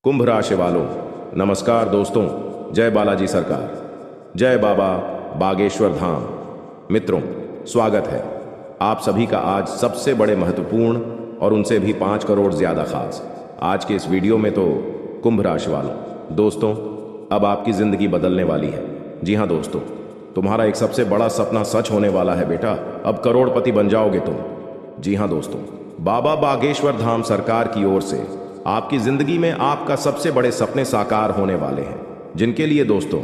कुंभ राशि वालों, नमस्कार दोस्तों। जय बालाजी सरकार, जय बाबा बागेश्वर धाम। मित्रों, स्वागत है आप सभी का आज सबसे बड़े महत्वपूर्ण और उनसे भी 5 करोड़ ज्यादा खास आज के इस वीडियो में। तो कुंभ राशि वालों दोस्तों, अब आपकी जिंदगी बदलने वाली है। जी हाँ दोस्तों, तुम्हारा एक सबसे बड़ा सपना सच होने वाला है बेटा। अब करोड़पति बन जाओगे तुम। जी हाँ दोस्तों, बाबा बागेश्वर धाम सरकार की ओर से आपकी जिंदगी में आपका सबसे बड़े सपने साकार होने वाले हैं, जिनके लिए दोस्तों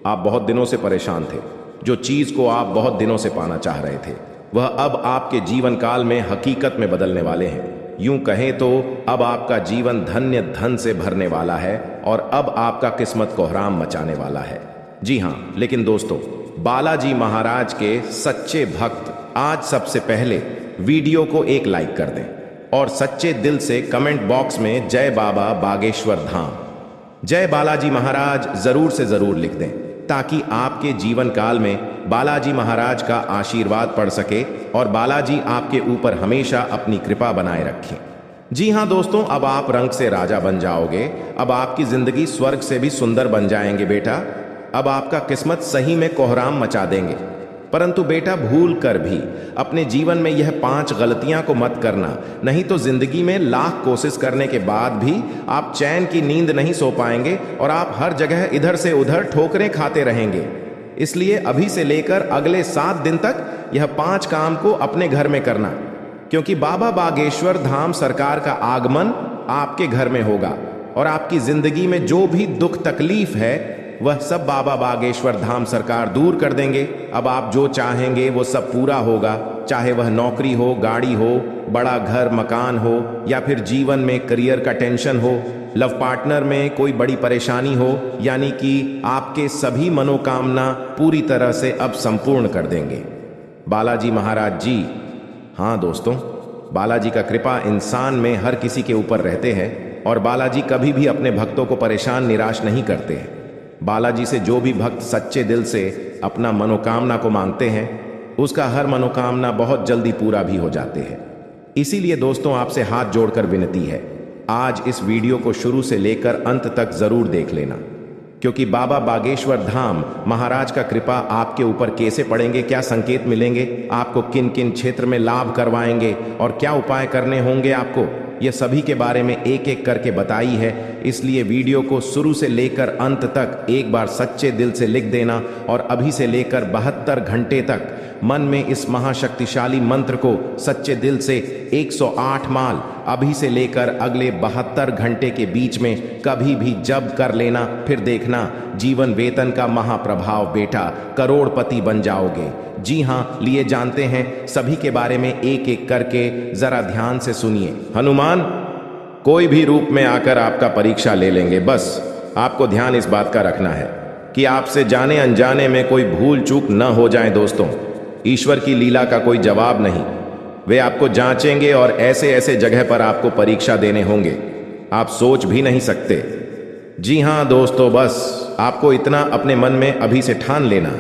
आप बहुत दिनों से परेशान थे। जो चीज को आप बहुत दिनों से पाना चाह रहे थे, वह अब आपके जीवन काल में हकीकत में बदलने वाले हैं। यूं कहें तो अब आपका जीवन धन्य धन से भरने वाला है और अब आपका किस्मत कोहराम मचाने वाला है। जी हाँ, लेकिन दोस्तों, बालाजी महाराज के सच्चे भक्त आज सबसे पहले वीडियो को एक लाइक कर दें और सच्चे दिल से कमेंट बॉक्स में जय बाबा बागेश्वर धाम, जय बालाजी महाराज जरूर से जरूर लिख दें, ताकि आपके जीवन काल में बालाजी महाराज का आशीर्वाद पड़ सके और बालाजी आपके ऊपर हमेशा अपनी कृपा बनाए रखें। जी हाँ दोस्तों, अब आप रंग से राजा बन जाओगे। अब आपकी जिंदगी स्वर्ग से भी सुंदर बन जाएंगे बेटा। अब आपका किस्मत सही में कोहराम मचा देंगे। परंतु बेटा, भूल कर भी अपने जीवन में यह 5 गलतियां को मत करना, नहीं तो जिंदगी में लाख कोशिश करने के बाद भी आप चैन की नींद नहीं सो पाएंगे और आप हर जगह इधर से उधर ठोकरें खाते रहेंगे। इसलिए अभी से लेकर अगले 7 दिन तक यह 5 काम को अपने घर में करना, क्योंकि बाबा बागेश्वर धाम सरकार का आगमन आपके घर में होगा और आपकी जिंदगी में जो भी दुख तकलीफ है वह सब बाबा बागेश्वर धाम सरकार दूर कर देंगे। अब आप जो चाहेंगे वो सब पूरा होगा, चाहे वह नौकरी हो, गाड़ी हो, बड़ा घर मकान हो, या फिर जीवन में करियर का टेंशन हो, लव पार्टनर में कोई बड़ी परेशानी हो, यानी कि आपके सभी मनोकामना पूरी तरह से अब संपूर्ण कर देंगे बालाजी महाराज जी। हाँ दोस्तों, बालाजी का कृपा इंसान में हर किसी के ऊपर रहते हैं और बालाजी कभी भी अपने भक्तों को परेशान निराश नहीं करते हैं। बालाजी से जो भी भक्त सच्चे दिल से अपना मनोकामना को मांगते हैं, उसका हर मनोकामना बहुत जल्दी पूरा भी हो जाते हैं। इसीलिए दोस्तों, आपसे हाथ जोड़कर विनती है, आज इस वीडियो को शुरू से लेकर अंत तक जरूर देख लेना, क्योंकि बाबा बागेश्वर धाम महाराज का कृपा आपके ऊपर कैसे पड़ेंगे, क्या संकेत मिलेंगे, आपको किन किन क्षेत्र में लाभ करवाएंगे और क्या उपाय करने होंगे आपको, यह सभी के बारे में एक एक करके बताई है। इसलिए वीडियो को शुरू से लेकर अंत तक एक बार सच्चे दिल से लिख देना और अभी से लेकर 72 घंटे तक मन में इस महाशक्तिशाली मंत्र को सच्चे दिल से 108 माल अभी से लेकर अगले 72 घंटे के बीच में कभी भी जब कर लेना। फिर देखना जीवन वेतन का महाप्रभाव बेटा, करोड़पति बन जाओगे। जी हाँ, लिए जानते हैं सभी के बारे में एक एक करके, जरा ध्यान से सुनिए। हनुमान कोई भी रूप में आकर आपका परीक्षा ले लेंगे, बस आपको ध्यान इस बात का रखना है कि आपसे जाने अनजाने में कोई भूल चूक न हो जाए। दोस्तों, ईश्वर की लीला का कोई जवाब नहीं, वे आपको जांचेंगे और ऐसे ऐसे जगह पर आपको परीक्षा देने होंगे आप सोच भी नहीं सकते। जी हाँ दोस्तों, बस आपको इतना अपने मन में अभी से ठान लेना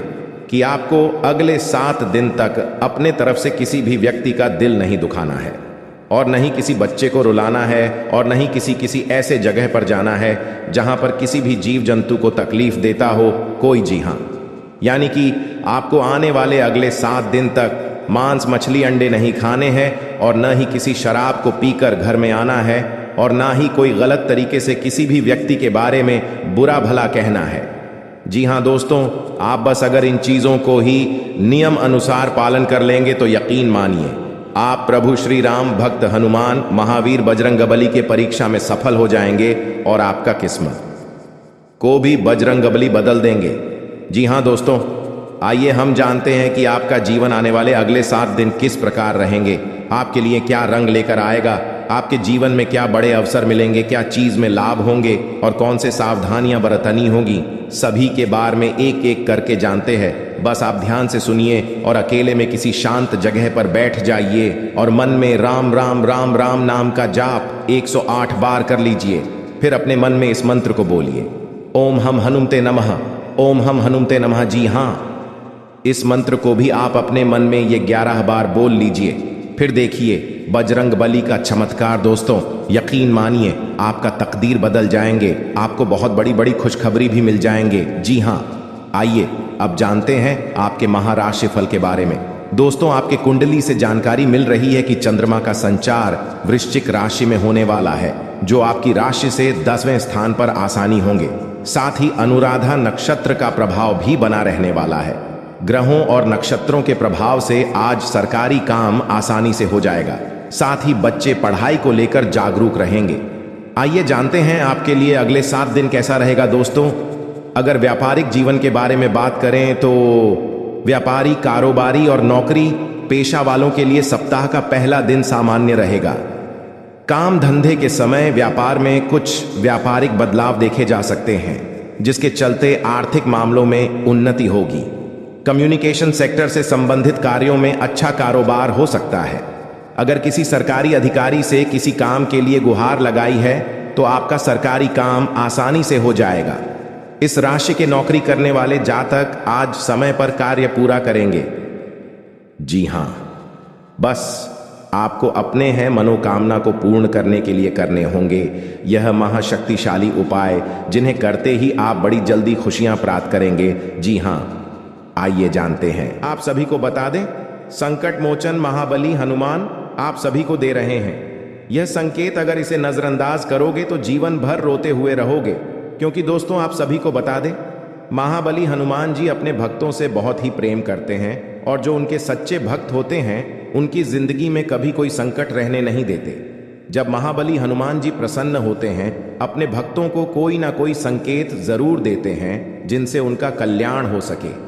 कि आपको अगले 7 दिन तक अपने तरफ से किसी भी व्यक्ति का दिल नहीं दुखाना है और नहीं किसी बच्चे को रुलाना है और नहीं किसी ऐसे जगह पर जाना है जहां पर किसी भी जीव जंतु को तकलीफ देता हो कोई। जी हाँ, यानी कि आपको आने वाले अगले 7 दिन तक मांस मछली अंडे नहीं खाने हैं और न ही किसी शराब को पीकर घर में आना है और ना ही कोई गलत तरीके से किसी भी व्यक्ति के बारे में बुरा भला कहना है। जी हाँ दोस्तों, आप बस अगर इन चीजों को ही नियम अनुसार पालन कर लेंगे तो यकीन मानिए आप प्रभु श्री राम भक्त हनुमान महावीर बजरंगबली के परीक्षा में सफल हो जाएंगे और आपका किस्मत को भी बजरंगबली बदल देंगे। जी हाँ दोस्तों, आइए हम जानते हैं कि आपका जीवन आने वाले अगले 7 दिन किस प्रकार रहेंगे, आपके लिए क्या रंग लेकर आएगा, आपके जीवन में क्या बड़े अवसर मिलेंगे, क्या चीज में लाभ होंगे और कौन से सावधानियां बरतनी होंगी। सभी के बारे में एक एक करके जानते हैं। बस आप ध्यान से सुनिए और अकेले में किसी शांत जगह पर बैठ जाइए और मन में राम राम राम राम नाम का जाप 108 बार कर लीजिए। फिर अपने मन में इस मंत्र को बोलिए, ओम हम हनुमते नमः, ओम हम हनुमते नमः। जी हाँ, इस मंत्र को भी आप अपने मन में ये 11 बार बोल लीजिए। फिर देखिए बजरंगबली का चमत्कार दोस्तों, यकीन मानिए आपका तकदीर बदल जाएंगे, आपको बहुत बड़ी बड़ी खुशखबरी भी मिल जाएंगे। जी हाँ, आइए अब जानते हैं आपके महाराशि फल के बारे में। दोस्तों, आपके कुंडली से जानकारी मिल रही है कि चंद्रमा का संचार वृश्चिक राशि में होने वाला है, जो आपकी राशि से 10वें स्थान पर आसानी होंगे। साथ ही अनुराधा नक्षत्र का प्रभाव भी बना रहने वाला है। ग्रहों और नक्षत्रों के प्रभाव से आज सरकारी काम आसानी से हो जाएगा। साथ ही बच्चे पढ़ाई को लेकर जागरूक रहेंगे। आइए जानते हैं आपके लिए अगले 7 दिन कैसा रहेगा दोस्तों। अगर व्यापारिक जीवन के बारे में बात करें तो व्यापारी, कारोबारी और नौकरी पेशा वालों के लिए सप्ताह का पहला दिन सामान्य रहेगा। काम धंधे के समय व्यापार में कुछ व्यापारिक बदलाव देखे जा सकते हैं, जिसके चलते आर्थिक मामलों में उन्नति होगी। कम्युनिकेशन सेक्टर से संबंधित कार्यों में अच्छा कारोबार हो सकता है। अगर किसी सरकारी अधिकारी से किसी काम के लिए गुहार लगाई है तो आपका सरकारी काम आसानी से हो जाएगा। इस राशि के नौकरी करने वाले जातक आज समय पर कार्य पूरा करेंगे। जी हां, बस आपको अपने हैं मनोकामना को पूर्ण करने के लिए करने होंगे यह महाशक्तिशाली उपाय, जिन्हें करते ही आप बड़ी जल्दी खुशियां प्राप्त करेंगे। जी हां, आइए जानते हैं। आप सभी को बता दें, संकट मोचन महाबली हनुमान आप सभी को दे रहे हैं यह संकेत। अगर इसे नजरअंदाज करोगे तो जीवन भर रोते हुए रहोगे, क्योंकि दोस्तों आप सभी को बता दें, महाबली हनुमान जी अपने भक्तों से बहुत ही प्रेम करते हैं और जो उनके सच्चे भक्त होते हैं उनकी जिंदगी में कभी कोई संकट रहने नहीं देते। जब महाबली हनुमान जी प्रसन्न होते हैं, अपने भक्तों को कोई ना कोई संकेत जरूर देते हैं जिनसे उनका कल्याण हो सके।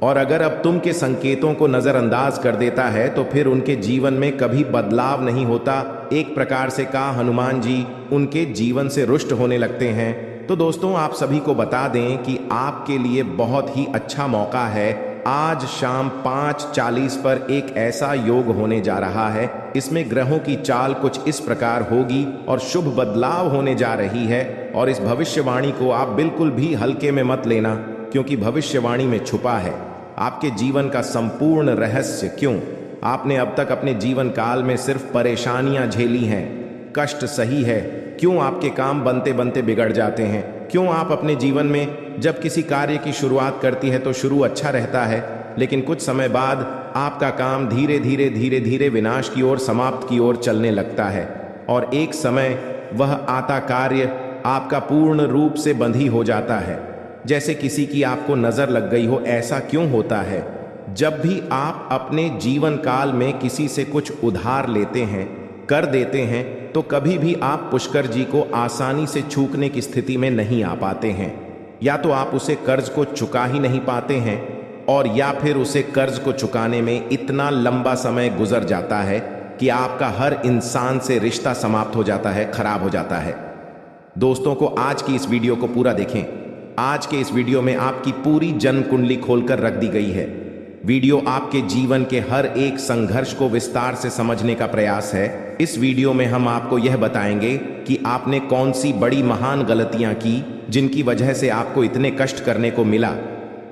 और अगर अब तुम के संकेतों को नजरअंदाज कर देता है तो फिर उनके जीवन में कभी बदलाव नहीं होता। एक प्रकार से कहा, हनुमान जी उनके जीवन से रुष्ट होने लगते हैं। तो दोस्तों आप सभी को बता दें कि आपके लिए बहुत ही अच्छा मौका है। आज शाम 5:40 पर एक ऐसा योग होने जा रहा है, इसमें ग्रहों की चाल कुछ इस प्रकार होगी और शुभ बदलाव होने जा रही है। और इस भविष्यवाणी को आप बिल्कुल भी हल्के में मत लेना, क्योंकि भविष्यवाणी में छुपा है आपके जीवन का संपूर्ण रहस्य। क्यों आपने अब तक अपने जीवन काल में सिर्फ परेशानियां झेली हैं, कष्ट सही है, क्यों आपके काम बनते बनते बिगड़ जाते हैं, क्यों आप अपने जीवन में जब किसी कार्य की शुरुआत करती है तो शुरू अच्छा रहता है, लेकिन कुछ समय बाद आपका काम धीरे धीरे विनाश की ओर, समाप्त की ओर चलने लगता है। और एक समय वह आता कार्य आपका पूर्ण रूप से बंधी हो जाता है, जैसे किसी की आपको नजर लग गई हो। ऐसा क्यों होता है? जब भी आप अपने जीवन काल में किसी से कुछ उधार लेते हैं, कर देते हैं, तो कभी भी आप पुष्कर जी को आसानी से चूकने की स्थिति में नहीं आ पाते हैं। या तो आप उसे कर्ज को चुका ही नहीं पाते हैं, और या फिर उसे कर्ज को चुकाने में इतना लंबा समय गुजर जाता है कि आपका हर इंसान से रिश्ता समाप्त हो जाता है, खराब हो जाता है। दोस्तों को आज की इस वीडियो को पूरा देखें। आज के इस वीडियो में आपकी पूरी जन्म कुंडली खोलकर रख दी गई है। वीडियो आपके जीवन के हर एक संघर्ष को विस्तार से समझने का प्रयास है। इस वीडियो में हम आपको यह बताएंगे कि आपने कौन सी बड़ी महान गलतियां की जिनकी वजह से आपको इतने कष्ट करने को मिला।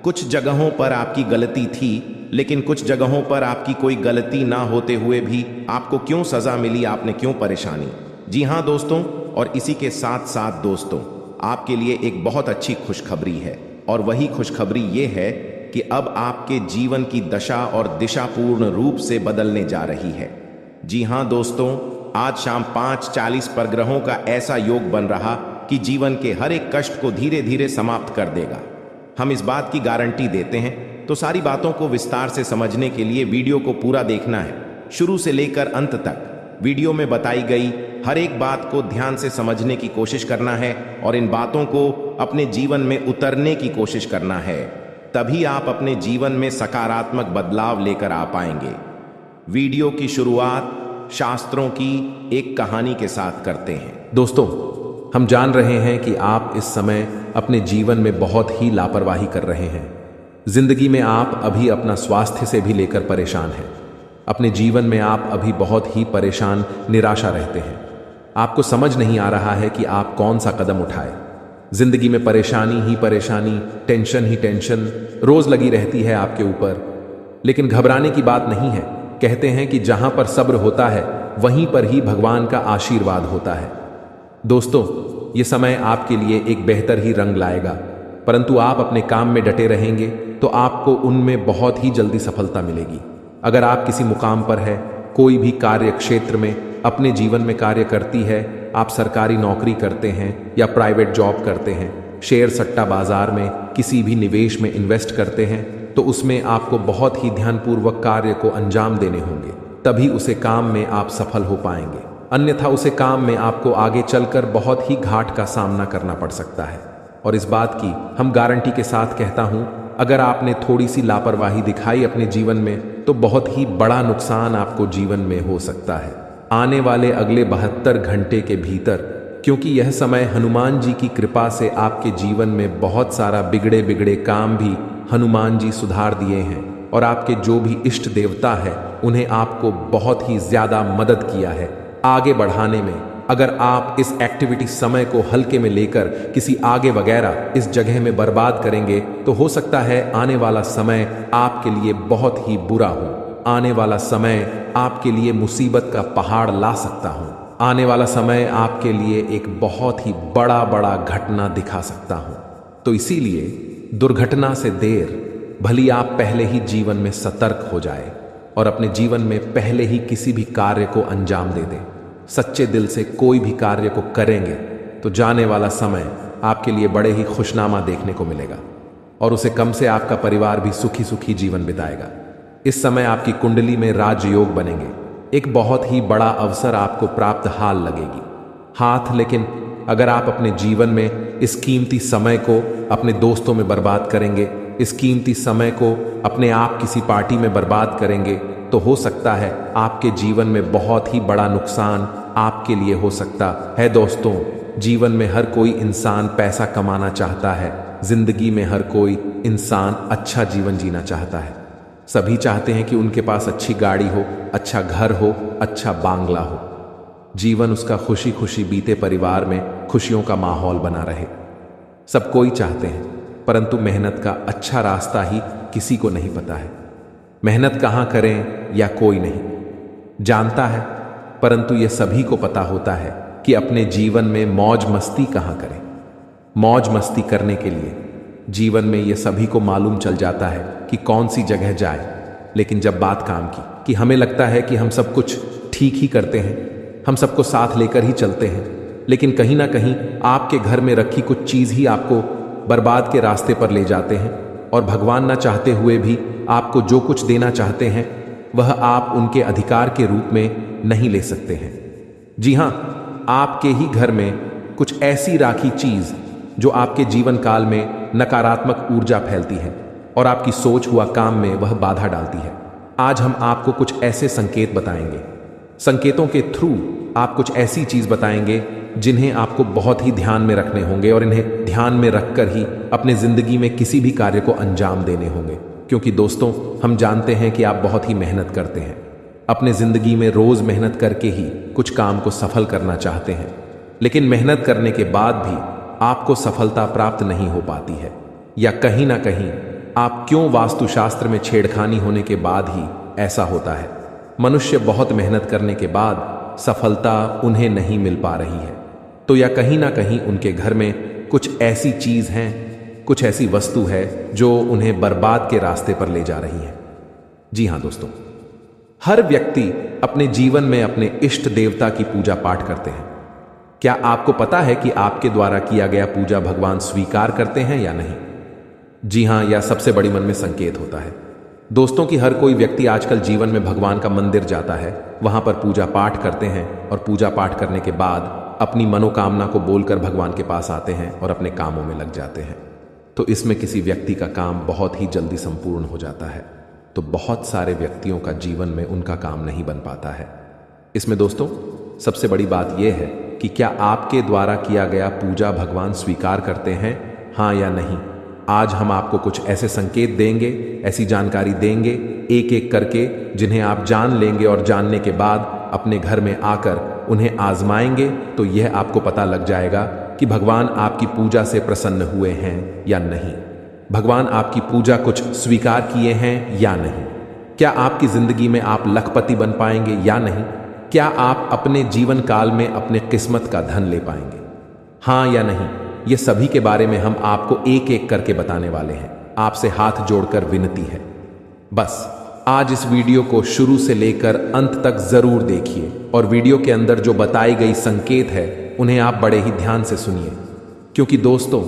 कुछ जगहों पर आपकी गलती थी, लेकिन कुछ जगहों पर आपकी कोई गलती ना होते हुए भी आपको क्यों सजा मिली, आपने क्यों परेशानी। जी हाँ दोस्तों, और इसी के साथ साथ दोस्तों आपके लिए एक बहुत अच्छी खुशखबरी है, और वही खुशखबरी ये है कि अब आपके जीवन की दशा और दिशा पूर्ण रूप से बदलने जा रही है। जी हां दोस्तों, आज शाम 5:40 पर ग्रहों का ऐसा योग बन रहा कि जीवन के हर एक कष्ट को धीरे धीरे समाप्त कर देगा। हम इस बात की गारंटी देते हैं। तो सारी बातों को विस्तार से समझने के लिए वीडियो को पूरा देखना है, शुरू से लेकर अंत तक। वीडियो में बताई गई हर एक बात को ध्यान से समझने की कोशिश करना है और इन बातों को अपने जीवन में उतरने की कोशिश करना है। तभी आप अपने जीवन में सकारात्मक बदलाव लेकर आ पाएंगे। वीडियो की शुरुआत शास्त्रों की एक कहानी के साथ करते हैं। दोस्तों, हम जान रहे हैं कि आप इस समय अपने जीवन में बहुत ही लापरवाही कर रहे हैं। जिंदगी में आप अभी अपना स्वास्थ्य से भी लेकर परेशान हैं। अपने जीवन में आप अभी बहुत ही परेशान, निराशा रहते हैं। आपको समझ नहीं आ रहा है कि आप कौन सा कदम उठाए। जिंदगी में परेशानी ही परेशानी, टेंशन ही टेंशन रोज लगी रहती है आपके ऊपर। लेकिन घबराने की बात नहीं है। कहते हैं कि जहां पर सब्र होता है वहीं पर ही भगवान का आशीर्वाद होता है। दोस्तों, ये समय आपके लिए एक बेहतर ही रंग लाएगा, परंतु आप अपने काम में डटे रहेंगे तो आपको उनमें बहुत ही जल्दी सफलता मिलेगी। अगर आप किसी मुकाम पर है, कोई भी कार्य क्षेत्र में अपने जीवन में कार्य करती है, आप सरकारी नौकरी करते हैं या प्राइवेट जॉब करते हैं, शेयर सट्टा बाजार में किसी भी निवेश में इन्वेस्ट करते हैं, तो उसमें आपको बहुत ही ध्यानपूर्वक कार्य को अंजाम देने होंगे, तभी उसे काम में आप सफल हो पाएंगे। अन्यथा उसे काम में आपको आगे चलकर बहुत ही घाट का सामना करना पड़ सकता है। और इस बात की हम गारंटी के साथ कहता हूं, अगर आपने थोड़ी सी लापरवाही दिखाई अपने जीवन में तो बहुत ही बड़ा नुकसान आपको जीवन में हो सकता है आने वाले अगले 72 घंटे के भीतर, क्योंकि यह समय हनुमान जी की कृपा से आपके जीवन में बहुत सारा बिगड़े बिगड़े काम भी हनुमान जी सुधार दिए हैं और आपके जो भी इष्ट देवता है उन्हें आपको बहुत ही ज्यादा मदद किया है आगे बढ़ाने में। अगर आप इस एक्टिविटी समय को हल्के में लेकर किसी आगे वगैरह इस जगह में बर्बाद करेंगे तो हो सकता है आने वाला समय आपके लिए बहुत ही बुरा हो। आने वाला समय आपके लिए मुसीबत का पहाड़ ला सकता हूं। आने वाला समय आपके लिए एक बहुत ही बड़ा बड़ा घटना दिखा सकता हूं। तो इसीलिए दुर्घटना से देर भली आप पहले ही जीवन में सतर्क हो जाए और अपने जीवन में पहले ही किसी भी कार्य को अंजाम दे दें। सच्चे दिल से कोई भी कार्य को करेंगे तो जाने वाला समय आपके लिए बड़े ही खुशनामा देखने को मिलेगा और उसे कम से आपका परिवार भी सुखी सुखी जीवन बिताएगा। इस समय आपकी कुंडली में राजयोग बनेंगे, एक बहुत ही बड़ा अवसर आपको प्राप्त हाल लगेगी हाथ। लेकिन अगर आप अपने जीवन में इस कीमती समय को अपने दोस्तों में बर्बाद करेंगे, इस कीमती समय को अपने आप किसी पार्टी में बर्बाद करेंगे, तो हो सकता है आपके जीवन में बहुत ही बड़ा नुकसान आपके लिए हो सकता है। दोस्तों, जीवन में हर कोई इंसान पैसा कमाना चाहता है, जिंदगी में हर कोई इंसान अच्छा जीवन जीना चाहता है। सभी चाहते हैं कि उनके पास अच्छी गाड़ी हो, अच्छा घर हो, अच्छा बांग्ला हो, जीवन उसका खुशी खुशी बीते, परिवार में खुशियों का माहौल बना रहे। सब कोई चाहते हैं, परंतु मेहनत का अच्छा रास्ता ही किसी को नहीं पता है। मेहनत कहाँ करें या कोई नहीं जानता है, परंतु यह सभी को पता होता है कि अपने जीवन में मौज मस्ती कहाँ करें। मौज मस्ती करने के लिए जीवन में यह सभी को मालूम चल जाता है कि कौन सी जगह जाए। लेकिन जब बात काम की कि हमें लगता है कि हम सब कुछ ठीक ही करते हैं, हम सबको साथ लेकर ही चलते हैं, लेकिन कहीं ना कहीं आपके घर में रखी कुछ चीज़ ही आपको बर्बाद के रास्ते पर ले जाते हैं और भगवान ना चाहते हुए भी आपको जो कुछ देना चाहते हैं वह आप उनके अधिकार के रूप में नहीं ले सकते हैं। जी हाँ, आपके ही घर में कुछ ऐसी राखी चीज जो आपके जीवन काल में नकारात्मक ऊर्जा फैलती है और आपकी सोच हुआ काम में वह बाधा डालती है। आज हम आपको कुछ ऐसे संकेत बताएंगे, संकेतों के थ्रू आप कुछ ऐसी चीज बताएंगे जिन्हें आपको बहुत ही ध्यान में रखने होंगे और इन्हें ध्यान में रखकर ही अपने जिंदगी में किसी भी कार्य को अंजाम देने होंगे। क्योंकि दोस्तों, हम जानते हैं कि आप बहुत ही मेहनत करते हैं, अपने जिंदगी में रोज मेहनत करके ही कुछ काम को सफल करना चाहते हैं, लेकिन मेहनत करने के बाद भी आपको सफलता प्राप्त नहीं हो पाती है, या कहीं ना कहीं आप क्यों वास्तुशास्त्र में छेड़खानी होने के बाद ही ऐसा होता है। मनुष्य बहुत मेहनत करने के बाद सफलता उन्हें नहीं मिल पा रही है, तो या कहीं ना कहीं उनके घर में कुछ ऐसी चीज है, कुछ ऐसी वस्तु है जो उन्हें बर्बाद के रास्ते पर ले जा रही है। जी हां दोस्तों, हर व्यक्ति अपने जीवन में अपने इष्ट देवता की पूजा पाठ करते हैं। क्या आपको पता है कि आपके द्वारा किया गया पूजा भगवान स्वीकार करते हैं या नहीं? जी हां, यह सबसे बड़ी मन में संकेत होता है दोस्तों कि हर कोई व्यक्ति आजकल जीवन में भगवान का मंदिर जाता है, वहां पर पूजा पाठ करते हैं और पूजा पाठ करने के बाद अपनी मनोकामना को बोलकर भगवान के पास आते हैं और अपने कामों में लग जाते हैं। तो इसमें किसी व्यक्ति का काम बहुत ही जल्दी संपूर्ण हो जाता है, तो बहुत सारे व्यक्तियों का जीवन में उनका काम नहीं बन पाता है। इसमें दोस्तों सबसे बड़ी बात यह है कि क्या आपके द्वारा किया गया पूजा भगवान स्वीकार करते हैं, हाँ या नहीं। आज हम आपको कुछ ऐसे संकेत देंगे, ऐसी जानकारी देंगे एक एक करके, जिन्हें आप जान लेंगे और जानने के बाद अपने घर में आकर उन्हें आजमाएंगे तो यह आपको पता लग जाएगा कि भगवान आपकी पूजा से प्रसन्न हुए हैं या नहीं, भगवान आपकी पूजा कुछ स्वीकार किए हैं या नहीं, क्या आपकी जिंदगी में आप लखपति बन पाएंगे या नहीं। क्या आप अपने जीवन काल में अपने किस्मत का धन ले पाएंगे? हाँ या नहीं, ये सभी के बारे में हम आपको एक एक करके बताने वाले हैं। आपसे हाथ जोड़कर विनती है, बस आज इस वीडियो को शुरू से लेकर अंत तक जरूर देखिए और वीडियो के अंदर जो बताई गई संकेत है उन्हें आप बड़े ही ध्यान से सुनिए। क्योंकि दोस्तों,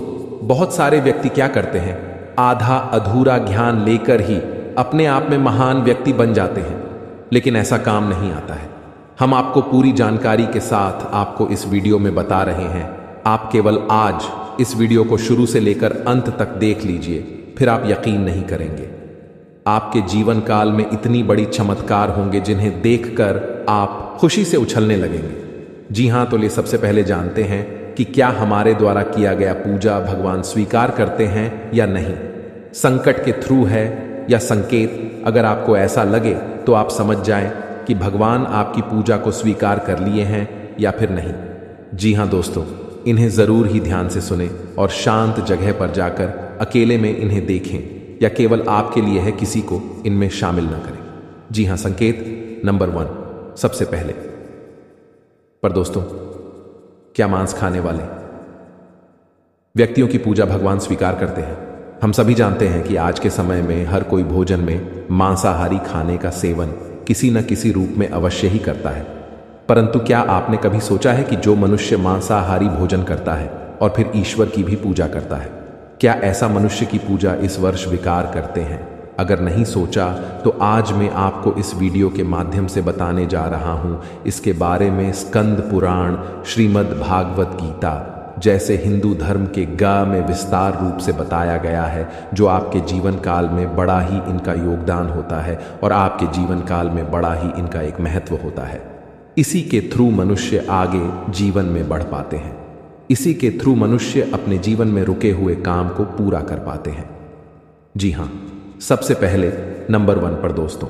बहुत सारे व्यक्ति क्या करते हैं, आधा अधूरा ज्ञान लेकर ही अपने आप में महान व्यक्ति बन जाते हैं, लेकिन ऐसा काम नहीं आता है। हम आपको पूरी जानकारी के साथ आपको इस वीडियो में बता रहे हैं। आप केवल आज इस वीडियो को शुरू से लेकर अंत तक देख लीजिए, फिर आप यकीन नहीं करेंगे। आपके जीवन काल में इतनी बड़ी चमत्कार होंगे जिन्हें देखकर आप खुशी से उछलने लगेंगे। जी हाँ, तो ले सबसे पहले जानते हैं कि क्या हमारे द्वारा किया गया पूजा भगवान स्वीकार करते हैं या नहीं। संकट के थ्रू है या संकेत, अगर आपको ऐसा लगे तो आप समझ जाएं कि भगवान आपकी पूजा को स्वीकार कर लिए हैं या फिर नहीं। जी हाँ दोस्तों, इन्हें जरूर ही ध्यान से सुने और शांत जगह पर जाकर अकेले में इन्हें देखें, या केवल आपके लिए है, किसी को इनमें शामिल ना करें। जी हाँ, संकेत नंबर 1, सबसे पहले पर दोस्तों, क्या मांस खाने वाले व्यक्तियों की पूजा भगवान स्वीकार करते हैं? हम सभी जानते हैं कि आज के समय में हर कोई भोजन में मांसाहारी खाने का सेवन किसी न किसी रूप में अवश्य ही करता है। परंतु क्या आपने कभी सोचा है कि जो मनुष्य मांसाहारी भोजन करता है और फिर ईश्वर की भी पूजा करता है, क्या ऐसा मनुष्य की पूजा इस वर्ष विकार करते हैं? अगर नहीं सोचा तो आज मैं आपको इस वीडियो के माध्यम से बताने जा रहा हूं इसके बारे में। स्कंद पुराण, श्रीमद् भागवत गीता जैसे हिंदू धर्म के गा में विस्तार रूप से बताया गया है, जो आपके जीवन काल में बड़ा ही इनका योगदान होता है और आपके जीवन काल में बड़ा ही इनका एक महत्व होता है। इसी के थ्रू मनुष्य आगे जीवन में बढ़ पाते हैं। इसी के थ्रू मनुष्य अपने जीवन में रुके हुए काम को पूरा कर पाते हैं। जी हाँ, सबसे पहले नंबर 1 पर दोस्तों,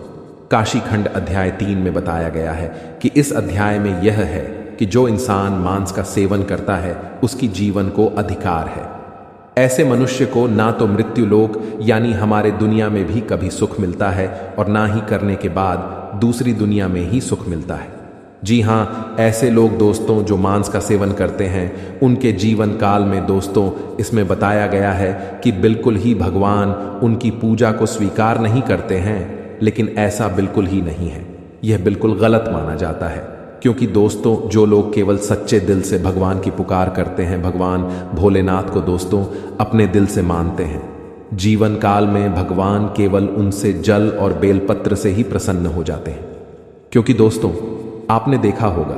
काशी खंड अध्याय 3 में बताया गया है कि इस अध्याय में यह है कि जो इंसान मांस का सेवन करता है उसकी जीवन को अधिकार है। ऐसे मनुष्य को ना तो मृत्यु लोक यानी हमारे दुनिया में भी कभी सुख मिलता है और ना ही करने के बाद दूसरी दुनिया में ही सुख मिलता है। जी हाँ, ऐसे लोग दोस्तों जो मांस का सेवन करते हैं, उनके जीवन काल में दोस्तों इसमें बताया गया है कि बिल्कुल ही भगवान उनकी पूजा को स्वीकार नहीं करते हैं। लेकिन ऐसा बिल्कुल ही नहीं है, यह बिल्कुल गलत माना जाता है। क्योंकि दोस्तों, जो लोग केवल सच्चे दिल से भगवान की पुकार करते हैं, भगवान भोलेनाथ को दोस्तों अपने दिल से मानते हैं, जीवन काल में भगवान केवल उनसे जल और बेलपत्र से ही प्रसन्न हो जाते हैं। क्योंकि दोस्तों, आपने देखा होगा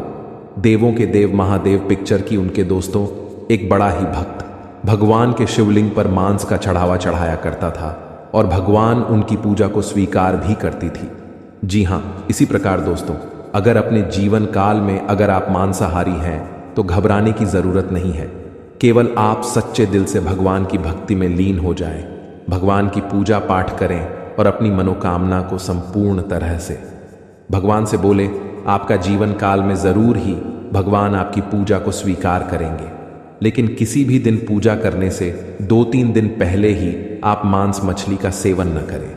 देवों के देव महादेव पिक्चर की उनके दोस्तों एक बड़ा ही भक्त भगवान के शिवलिंग पर मांस का चढ़ावा चढ़ाया करता था और भगवान उनकी पूजा को स्वीकार भी करती थी। जी हाँ, इसी प्रकार दोस्तों, अगर अपने जीवन काल में अगर आप मांसाहारी हैं तो घबराने की जरूरत नहीं है। केवल आप सच्चे दिल से भगवान की भक्ति में लीन हो जाएं, भगवान की पूजा पाठ करें और अपनी मनोकामना को संपूर्ण तरह से भगवान से बोले। आपका जीवन काल में जरूर ही भगवान आपकी पूजा को स्वीकार करेंगे। लेकिन किसी भी दिन पूजा करने से 2-3 दिन पहले ही आप मांस मछली का सेवन न करें,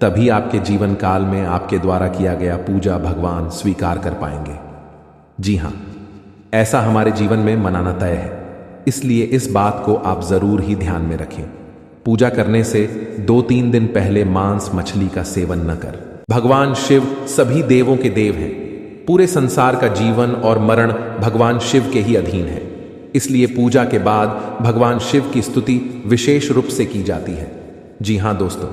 तभी आपके जीवन काल में आपके द्वारा किया गया पूजा भगवान स्वीकार कर पाएंगे। जी हाँ, ऐसा हमारे जीवन में मनाना तय है, इसलिए इस बात को आप जरूर ही ध्यान में रखें। पूजा करने से 2-3 दिन पहले मांस मछली का सेवन न कर। भगवान शिव सभी देवों के देव हैं। पूरे संसार का जीवन और मरण भगवान शिव के ही अधीन है। इसलिए पूजा के बाद भगवान शिव की स्तुति विशेष रूप से की जाती है। जी हाँ दोस्तों,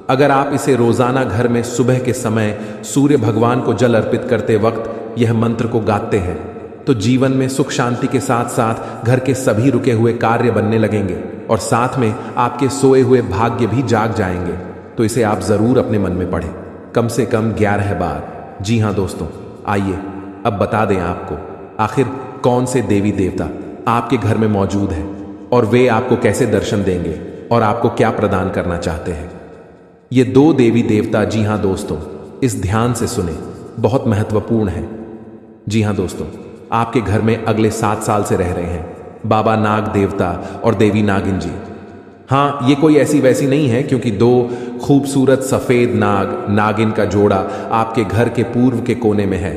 अगर आप इसे रोजाना घर में सुबह के समय सूर्य भगवान को जल अर्पित करते वक्त यह मंत्र को गाते हैं तो जीवन में सुख शांति के साथ साथ घर के सभी रुके हुए कार्य बनने लगेंगे और साथ में आपके सोए हुए भाग्य भी जाग जाएंगे। तो इसे आप जरूर अपने मन में पढ़ें, कम से कम 11 बार। जी हाँ दोस्तों, आइए अब बता दें आपको आखिर कौन से देवी देवता आपके घर में मौजूद हैं और वे आपको कैसे दर्शन देंगे और आपको क्या प्रदान करना चाहते हैं। ये 2 देवी देवता, जी हाँ दोस्तों, इस ध्यान से सुने, बहुत महत्वपूर्ण है। जी हाँ दोस्तों, आपके घर में अगले 7 साल से रह रहे हैं बाबा नाग देवता और देवी नागिन जी। हाँ, ये कोई ऐसी वैसी नहीं है, क्योंकि 2 खूबसूरत सफेद नागिन का जोड़ा आपके घर के पूर्व के कोने में है।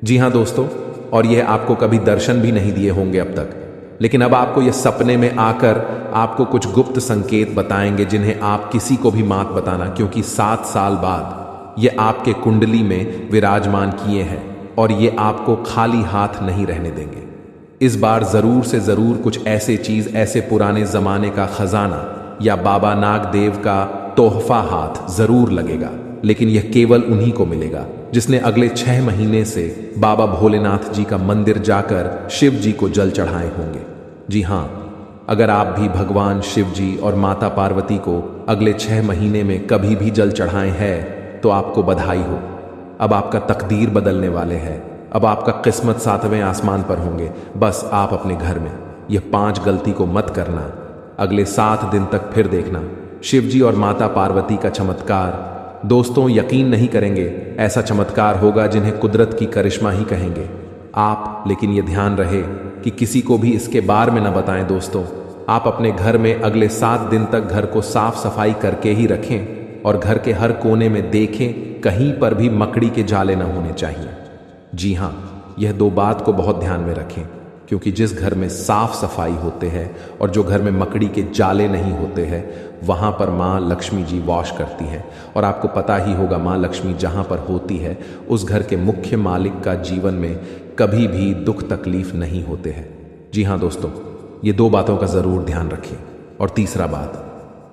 जी हाँ दोस्तों, और यह आपको कभी दर्शन भी नहीं दिए होंगे अब तक, लेकिन अब आपको यह सपने में आकर आपको कुछ गुप्त संकेत बताएंगे जिन्हें आप किसी को भी मत बताना, क्योंकि 7 साल बाद ये आपके कुंडली में विराजमान किए हैं और ये आपको खाली हाथ नहीं रहने देंगे। इस बार जरूर से जरूर कुछ ऐसे चीज, ऐसे पुराने जमाने का खजाना या बाबा नागदेव का तोहफा हाथ जरूर लगेगा, लेकिन यह केवल उन्हीं को मिलेगा जिसने अगले 6 महीने से बाबा भोलेनाथ जी का मंदिर जाकर शिव जी को जल चढ़ाए होंगे। जी हाँ, अगर आप भी भगवान शिव जी और माता पार्वती को अगले 6 महीने में कभी भी जल चढ़ाए हैं तो आपको बधाई हो। अब आपका तकदीर बदलने वाले हैं। अब आपका किस्मत 7वें आसमान पर होंगे। बस आप अपने घर में यह 5 गलती को मत करना। अगले 7 दिन तक फिर देखना शिव जी और माता पार्वती का चमत्कार। दोस्तों, यकीन नहीं करेंगे, ऐसा चमत्कार होगा जिन्हें कुदरत की करिश्मा ही कहेंगे आप। लेकिन यह ध्यान रहे कि किसी को भी इसके बारे में न बताएं। दोस्तों, आप अपने घर में अगले 7 दिन तक घर को साफ सफाई करके ही रखें और घर के हर कोने में देखें, कहीं पर भी मकड़ी के जाले न होने चाहिए। जी हाँ, यह 2 बात को बहुत ध्यान में रखें, क्योंकि जिस घर में साफ सफाई होते हैं और जो घर में मकड़ी के जाले नहीं होते हैं, वहाँ पर माँ लक्ष्मी जी वास करती है। और आपको पता ही होगा, माँ लक्ष्मी जहाँ पर होती है उस घर के मुख्य मालिक का जीवन में कभी भी दुख तकलीफ नहीं होते हैं। जी हाँ दोस्तों, ये 2 बातों का ज़रूर ध्यान रखें। और तीसरा बात,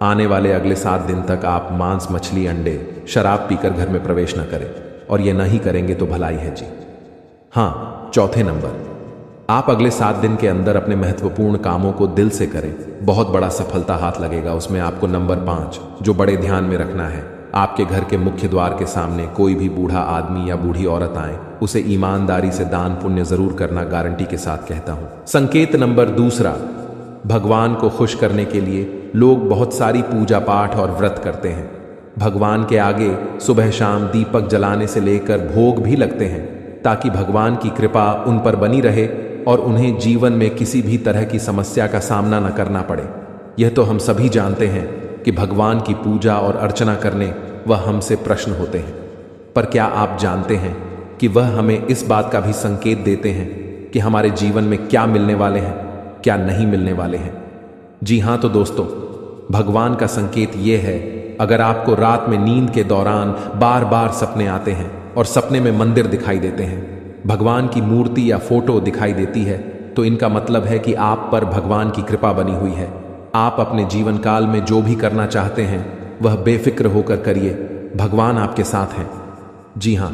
आने वाले अगले 7 दिन तक आप मांस, मछली, अंडे, शराब पीकर घर में प्रवेश न करें, और ये नहीं करेंगे तो भलाई है जी। हाँ, चौथे नंबर, आप अगले 7 दिन के अंदर अपने महत्वपूर्ण कामों को दिल से करें, बहुत बड़ा सफलता हाथ लगेगा। उसमें आपको नंबर 5 जो बड़े ध्यान में रखना है, आपके घर के मुख्य द्वार के सामने कोई भी बूढ़ा आदमी या बूढ़ी औरत आए, उसे ईमानदारी से दान पुण्य जरूर करना, गारंटी के साथ कहता हूं। संकेत नंबर 2, भगवान को खुश करने के लिए लोग बहुत सारी पूजा पाठ और व्रत करते हैं। भगवान के आगे सुबह शाम दीपक जलाने से लेकर भोग भी लगते हैं, ताकि भगवान की कृपा उन पर बनी रहे और उन्हें जीवन में किसी भी तरह की समस्या का सामना न करना पड़े। यह तो हम सभी जानते हैं कि भगवान की पूजा और अर्चना करने वह हमसे प्रश्न होते हैं, पर क्या आप जानते हैं कि वह हमें इस बात का भी संकेत देते हैं कि हमारे जीवन में क्या मिलने वाले हैं, क्या नहीं मिलने वाले हैं। जी हाँ, तो दोस्तों, भगवान का संकेत यह है, अगर आपको रात में नींद के दौरान बार बार सपने आते हैं और सपने में मंदिर दिखाई देते हैं, भगवान की मूर्ति या फोटो दिखाई देती है, तो इनका मतलब है कि आप पर भगवान की कृपा बनी हुई है। आप अपने जीवन काल में जो भी करना चाहते हैं वह बेफिक्र होकर करिए, भगवान आपके साथ हैं। जी हाँ,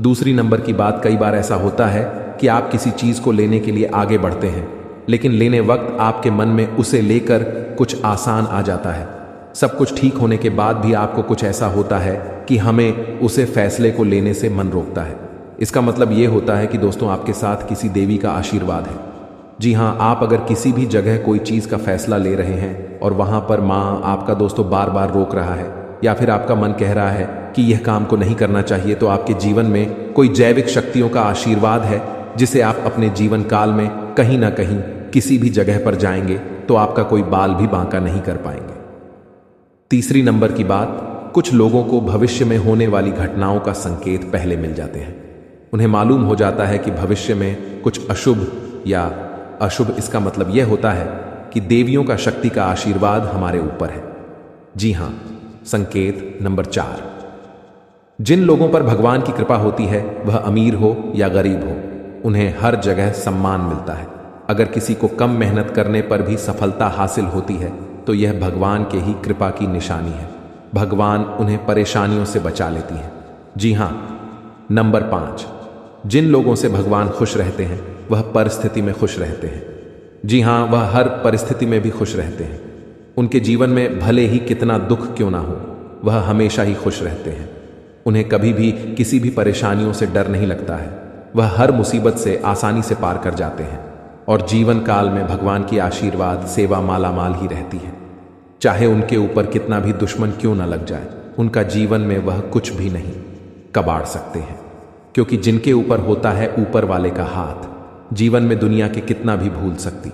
दूसरी नंबर की बात, कई बार ऐसा होता है कि आप किसी चीज़ को लेने के लिए आगे बढ़ते हैं, लेकिन लेने वक्त आपके मन में उसे लेकर कुछ आसान आ जाता है। सब कुछ ठीक होने के बाद भी आपको कुछ ऐसा होता है कि हमें उसे फैसले को लेने से मन रोकता है। इसका मतलब ये होता है कि दोस्तों, आपके साथ किसी देवी का आशीर्वाद है। जी हाँ, आप अगर किसी भी जगह कोई चीज़ का फैसला ले रहे हैं और वहाँ पर माँ आपका दोस्तों बार बार रोक रहा है, या फिर आपका मन कह रहा है कि यह काम को नहीं करना चाहिए, तो आपके जीवन में कोई जैविक शक्तियों का आशीर्वाद है, जिसे आप अपने जीवन काल में कहीं ना कहीं किसी भी जगह पर जाएंगे तो आपका कोई बाल भी बांका नहीं कर पाएंगे। तीसरी नंबर की बात, कुछ लोगों को भविष्य में होने वाली घटनाओं का संकेत पहले मिल जाते हैं। उन्हें मालूम हो जाता है कि भविष्य में कुछ अशुभ या अशुभ, इसका मतलब यह होता है कि देवियों का शक्ति का आशीर्वाद हमारे ऊपर है। जी हाँ, संकेत नंबर 4, जिन लोगों पर भगवान की कृपा होती है, वह अमीर हो या गरीब हो, उन्हें हर जगह सम्मान मिलता है। अगर किसी को कम मेहनत करने पर भी सफलता हासिल होती है तो यह भगवान के ही कृपा की निशानी है। भगवान उन्हें परेशानियों से बचा लेती है। जी हाँ, नंबर 5, जिन लोगों से भगवान खुश रहते हैं वह परिस्थिति में खुश रहते हैं। जी हाँ, वह हर परिस्थिति में भी खुश रहते हैं। उनके जीवन में भले ही कितना दुख क्यों ना हो, वह हमेशा ही खुश रहते हैं। उन्हें कभी भी किसी भी परेशानियों से डर नहीं लगता है। वह हर मुसीबत से आसानी से पार कर जाते हैं और जीवन काल में भगवान की आशीर्वाद सेवा मालामाल ही रहती है। चाहे उनके ऊपर कितना भी दुश्मन क्यों ना लग जाए, उनका जीवन में वह कुछ भी नहीं कबाड़ सकते हैं, क्योंकि जिनके ऊपर होता है ऊपर वाले का हाथ, जीवन में दुनिया के कितना भी भूल सकती,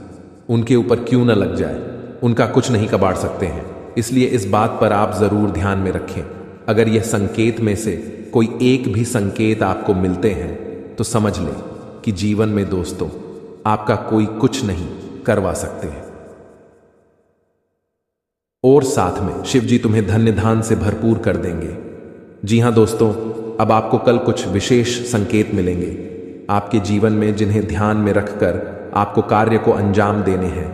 उनके ऊपर क्यों ना लग जाए, उनका कुछ नहीं कबाड़ सकते हैं। इसलिए इस बात पर आप जरूर ध्यान में रखें। अगर यह संकेत में से कोई एक भी संकेत आपको मिलते हैं तो समझ लें कि जीवन में दोस्तों आपका कोई कुछ नहीं करवा सकते हैं। और साथ में शिव जी तुम्हें धन्य धान से भरपूर कर देंगे। जी हां दोस्तों, अब आपको कल कुछ विशेष संकेत मिलेंगे आपके जीवन में, जिन्हें ध्यान में रखकर आपको कार्य को अंजाम देने हैं।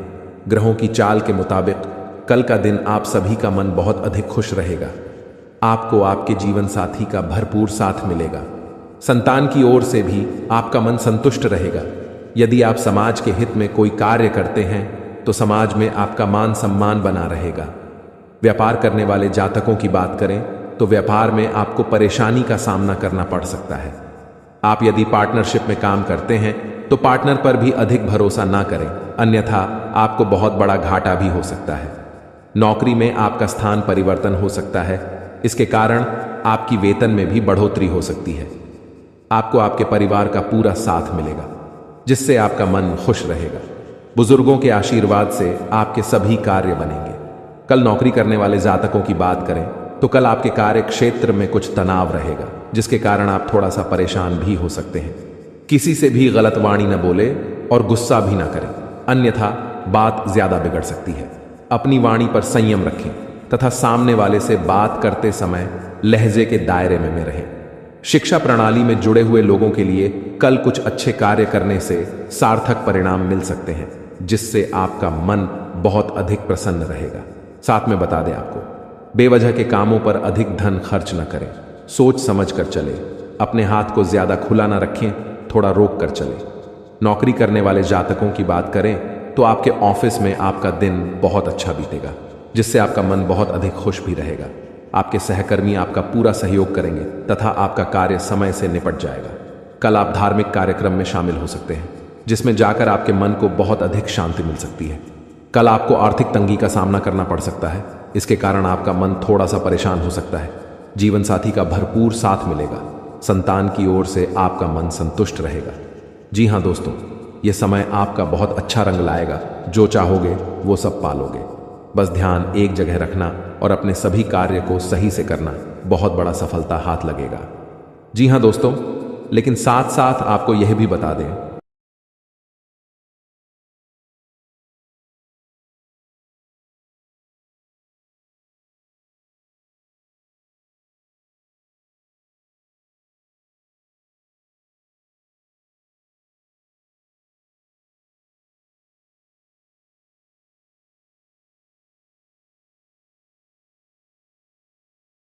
ग्रहों की चाल के मुताबिक कल का दिन आप सभी का मन बहुत अधिक खुश रहेगा। आपको आपके जीवन साथी का भरपूर साथ मिलेगा। संतान की ओर से भी आपका मन संतुष्ट रहेगा। यदि आप समाज के हित में कोई कार्य करते हैं तो समाज में आपका मान सम्मान बना रहेगा। व्यापार करने वाले जातकों की बात करें तो व्यापार में आपको परेशानी का सामना करना पड़ सकता है। आप यदि पार्टनरशिप में काम करते हैं तो पार्टनर पर भी अधिक भरोसा ना करें, अन्यथा आपको बहुत बड़ा घाटा भी हो सकता है। नौकरी में आपका स्थान परिवर्तन हो सकता है, इसके कारण आपकी वेतन में भी बढ़ोतरी हो सकती है। आपको आपके परिवार का पूरा साथ मिलेगा, जिससे आपका मन खुश रहेगा। बुजुर्गों के आशीर्वाद से आपके सभी कार्य बनेंगे। कल नौकरी करने वाले जातकों की बात करें तो कल आपके कार्य क्षेत्र में कुछ तनाव रहेगा, जिसके कारण आप थोड़ा सा परेशान भी हो सकते हैं। किसी से भी गलत वाणी न बोले और गुस्सा भी ना करें, अन्यथा बात ज्यादा बिगड़ सकती है। अपनी वाणी पर संयम रखें तथा सामने वाले से बात करते समय लहजे के दायरे में रहें। शिक्षा प्रणाली में जुड़े हुए लोगों के लिए कल कुछ अच्छे कार्य करने से सार्थक परिणाम मिल सकते हैं, जिससे आपका मन बहुत अधिक प्रसन्न रहेगा। साथ में बता दें आपको, बेवजह के कामों पर अधिक धन खर्च न करें, सोच समझ कर चले। अपने हाथ को ज्यादा खुला न रखें, थोड़ा रोक कर चले। नौकरी करने वाले जातकों की बात करें तो आपके ऑफिस में आपका दिन बहुत अच्छा बीतेगा, जिससे आपका मन बहुत अधिक खुश भी रहेगा। आपके सहकर्मी आपका पूरा सहयोग करेंगे तथा आपका कार्य समय से निपट जाएगा। कल आप धार्मिक कार्यक्रम में शामिल हो सकते हैं, जिसमें जाकर आपके मन को बहुत अधिक शांति मिल सकती है। कल आपको आर्थिक तंगी का सामना करना पड़ सकता है, इसके कारण आपका मन थोड़ा सा परेशान हो सकता है। जीवन साथी का भरपूर साथ मिलेगा। संतान की ओर से आपका मन संतुष्ट रहेगा। जी हां दोस्तों, यह समय आपका बहुत अच्छा रंग लाएगा। जो चाहोगे वो सब पालोगे। बस ध्यान एक जगह रखना और अपने सभी कार्य को सही से करना, बहुत बड़ा सफलता हाथ लगेगा। जी हां दोस्तों, लेकिन साथ साथ आपको यह भी बता दें